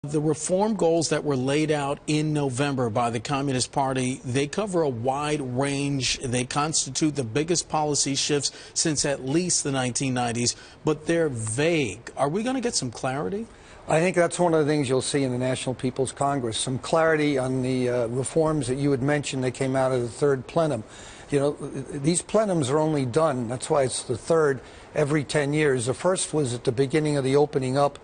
The reform goals that were laid out in November by the Communist Party, they cover a wide range. They constitute the biggest policy shifts since at least the 1990s, but they're vague. Are we going to get some clarity? I think that's one of the things you'll see in the National People's Congress, some clarity on the reforms that you had mentioned that came out of the third plenum. You know, these plenums are only done, that's why it's the third, every 10 years. The first was at the beginning of the opening up,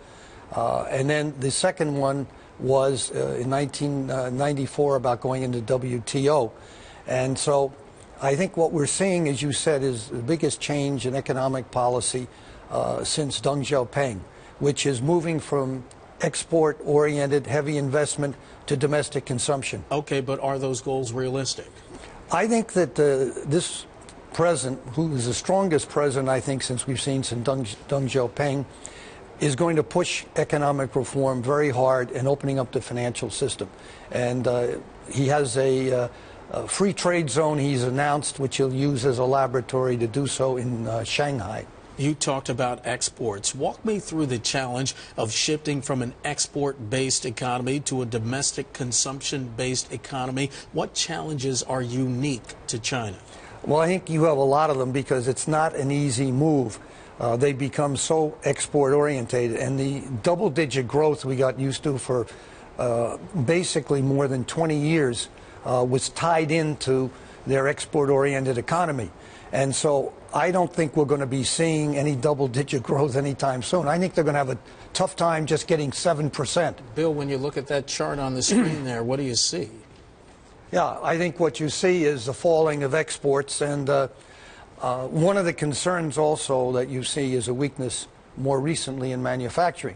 and then the second one was in 1994 about going into WTO. And so I think what we're seeing, as you said, is the biggest change in economic policy since Deng Xiaoping, which is moving from export-oriented heavy investment to domestic consumption. Okay, but are those goals realistic? I think that this president, who is the strongest president, I think, since we've seen since Deng Xiaoping, is going to push economic reform very hard and opening up the financial system. And he has a free trade zone he's announced, which he'll use as a laboratory to do so in Shanghai. You talked about exports. Walk me through the challenge of shifting from an export-based economy to a domestic consumption-based economy. What challenges are unique to China? Well, I think you have a lot of them because it's not an easy move. They become so export-orientated, and the double-digit growth we got used to for basically more than 20 years was tied into their export-oriented economy. And so I don't think we're going to be seeing any double-digit growth anytime soon. I think they're going to have a tough time just getting 7%. Bill, when you look at that chart on the screen there, what do you see? Yeah, I think what you see is the falling of exports, and one of the concerns also that you see is a weakness more recently in manufacturing.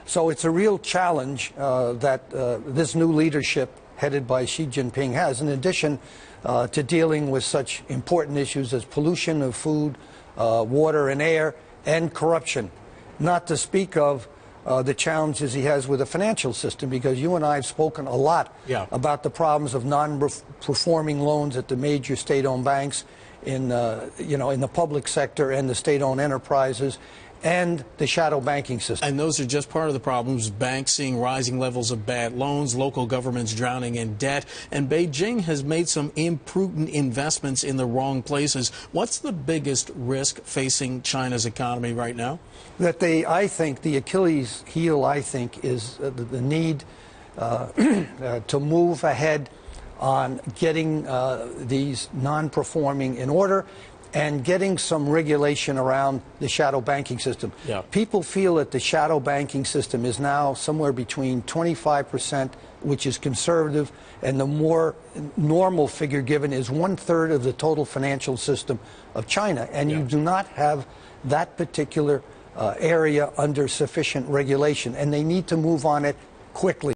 So it's a real challenge that this new leadership headed by Xi Jinping has, in addition to dealing with such important issues as pollution of food, water and air, and corruption, not to speak of the challenges he has with the financial system, because you and I have spoken a lot about the problems of non-performing loans at the major state-owned banks, in in the public sector and the state-owned enterprises, and the shadow banking system. And those are just part of the problems. Banks seeing rising levels of bad loans, local governments drowning in debt, and Beijing has made some imprudent investments in the wrong places. What's the biggest risk facing China's economy right now? That I think, the Achilles heel, I think, is the need to move ahead on getting these non-performing in order and getting some regulation around the shadow banking system. People feel that the shadow banking system is now somewhere between 25%, which is conservative, and the more normal figure given is 1/3 of the total financial system of China. And you do not have that particular area under sufficient regulation, and they need to move on it quickly.